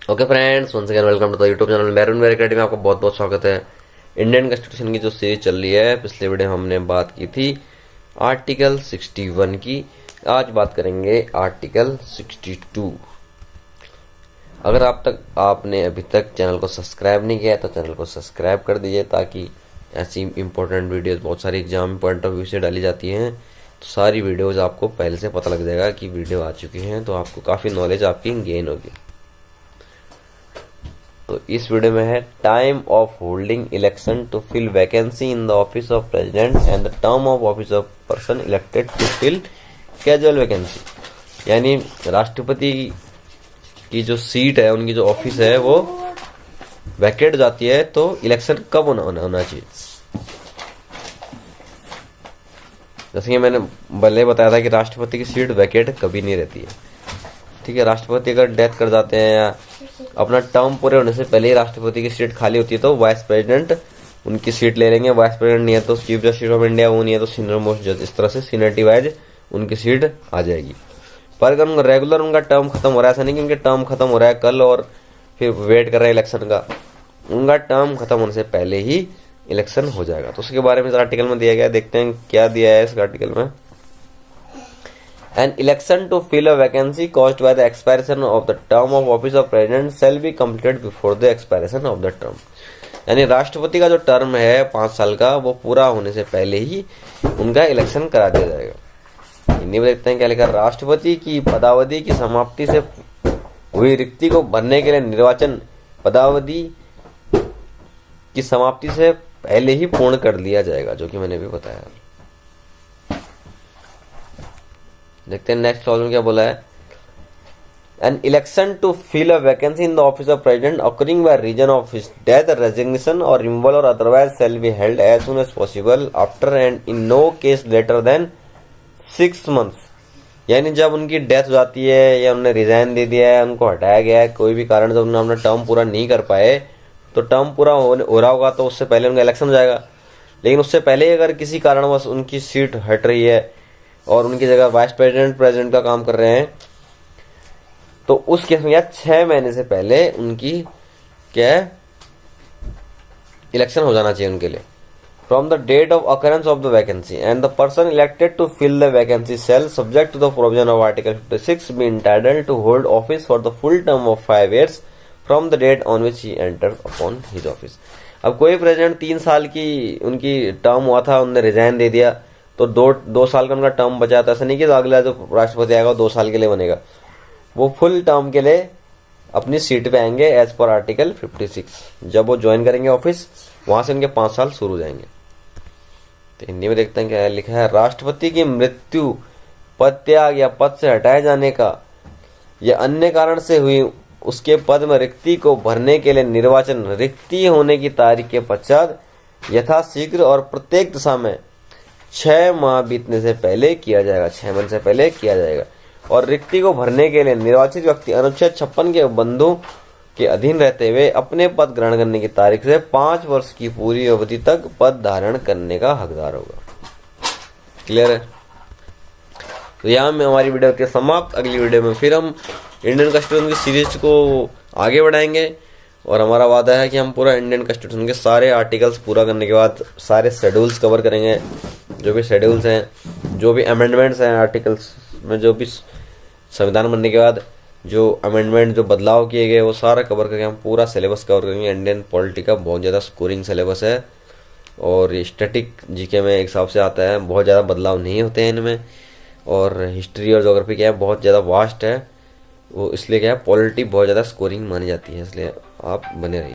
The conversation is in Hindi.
Okay friends, once again welcome to the YouTube channel Maroon Wear Academy में आपका बहुत बहुत स्वागत है। इंडियन कॉन्स्टिट्यूशन की जो सीरीज चल रही है, पिछले वीडियो हमने बात की थी आर्टिकल 61 की। आज बात करेंगे आर्टिकल 62। अगर आपने अभी तक चैनल को सब्सक्राइब नहीं किया है तो चैनल को सब्सक्राइब कर दीजिए, ताकि ऐसी इंपॉर्टेंट वीडियोस बहुत सारी एग्जाम पॉइंट ऑफ व्यू से डाली जाती हैं, तो सारी वीडियोस आपको पहले से पता लग जाएगा कि वीडियो आ चुकी हैं, तो आपको काफ़ी नॉलेज आपकी गेन होगी। तो इस वीडियो में है time of holding election to fill vacancy in the office of president and the term of office of person elected to fill casual vacancy. यानी राष्ट्रपति की जो सीट है, उनकी जो ऑफिस है, वो वैकेट जाती है तो इलेक्शन कब होना चाहिए। जैसे कि मैंने पहले बताया था कि राष्ट्रपति की सीट वैकेट कभी नहीं रहती है। ठीक है, राष्ट्रपति अगर डेथ कर जाते हैं या अपना टर्म पूरे होने से पहले ही राष्ट्रपति की सीट खाली होती है तो वाइस प्रेसिडेंट उनकी सीट ले लेंगे। वाइस प्रेसिडेंट नहीं है तो चीफ जस्टिस ऑफ इंडिया, वो नहीं है तो सीनियर मोस्ट जज, इस तरह से सीनियरिटी वाइज उनकी सीट आ जाएगी। पर अगर रेगुलर उनका टर्म खत्म हो रहा है, ऐसा नहीं कि उनके टर्म खत्म हो रहा है कल और फिर वेट कर रहे हैं इलेक्शन का, उनका टर्म खत्म होने से पहले ही इलेक्शन हो जाएगा। तो उसके बारे में इस आर्टिकल में दिया गया, देखते हैं क्या दिया है इस आर्टिकल में। An election to fill a vacancy caused by the expiration of the term of office of president shall be completed before the expiration of the term। यानी राष्ट्रपति का जो टर्म है 5 साल का, वो पूरा होने से पहले ही उनका इलेक्शन करा दिया जाएगा। हिंदी में देखते हैं क्या लिखा। राष्ट्रपति की पदावधि की समाप्ति से हुई रिक्ति को भरने के लिए निर्वाचन पदावधि की समाप्ति से पहले ही पूर्ण कर लिया जाएगा, जो कि मैंने भी बताया। देखते हैं नेक्स्ट क्लॉज में क्या बोला है। An election to fill a vacancy in the office of president occurring by reason of his death, resignation or removal or otherwise shall be held as soon as possible after and in no case later than 6 months। यानी जब उनकी डेथ हो जाती है या उन्होंने रिजाइन दे दिया है, उनको हटाया गया है, कोई भी कारण से उन्होंने अपना टर्म पूरा नहीं कर पाए, तो टर्म पूरा हो रहा होगा तो उससे पहले उनका इलेक्शन हो जाएगा। लेकिन उससे पहले अगर किसी कारणवश उनकी सीट हट रही है और उनकी जगह वाइस प्रेसिडेंट का काम कर रहे हैं, तो उस केस में 6 महीने से पहले उनकी क्या इलेक्शन हो जाना चाहिए उनके लिए। From the date of occurrence of the vacancy and the person elected to fill the vacancy shall subject to the provision of article 56 be entitled to hold office for the full term of 5 years from the date on which he enter upon his office. अब कोई प्रेसिडेंट 3 साल की उनकी टर्म हुआ था, उन्होंने रिजाइन दे दिया, तो दो साल का उनका टर्म बचा था। ऐसा नहीं कि अगला जो राष्ट्रपति आएगा 2 साल के लिए बनेगा, वो फुल टर्म के लिए अपनी सीट पे आएंगे एज पर आर्टिकल 56। जब वो ज्वाइन करेंगे ऑफिस, वहां से उनके 5 साल शुरू हो जाएंगे। तो हिंदी में देखते हैं क्या लिखा है। राष्ट्रपति की मृत्यु, पद त्याग या पद से हटाए जाने का या अन्य कारण से हुई उसके पद में रिक्ति को भरने के लिए निर्वाचन रिक्ति होने की तारीख के पश्चात यथाशीघ्र और प्रत्येक दिशा में 6 माह बीतने से पहले किया जाएगा, 6 महीने से पहले किया जाएगा। और रिक्ति को भरने के लिए निर्वाचित व्यक्ति अनुच्छेद 56 के बंधु के अधीन रहते हुए अपने पद ग्रहण करने की तारीख से 5 वर्ष की पूरी अवधि तक पद धारण करने का हकदार होगा। क्लियर है? तो यहाँ में हमारी वीडियो के समाप्त। अगली वीडियो में फिर हम इंडियन कॉन्स्टिट्यूशन की सीरीज को आगे बढ़ाएंगे और हमारा वादा है कि हम पूरा इंडियन कॉन्स्टिट्यूशन के सारे आर्टिकल्स पूरा करने के बाद सारे शेड्यूल्स कवर करेंगे। जो भी शेड्यूल्स हैं, जो भी अमेंडमेंट्स हैं आर्टिकल्स में, जो भी संविधान बनने के बाद जो अमेंडमेंट, जो बदलाव किए गए, वो सारा कवर करके हम पूरा सिलेबस कवर करेंगे। इंडियन पॉलिटी का बहुत ज़्यादा स्कोरिंग सिलेबस है और ये स्टैटिक जीके में एक हिसाब से आता है, बहुत ज़्यादा बदलाव नहीं होते हैं इनमें। और हिस्ट्री और ज्योग्राफी क्या है, बहुत ज़्यादा वास्ट है वो, इसलिए क्या है पॉलिटी बहुत ज़्यादा स्कोरिंग मानी जाती है, इसलिए आप बने रहिए।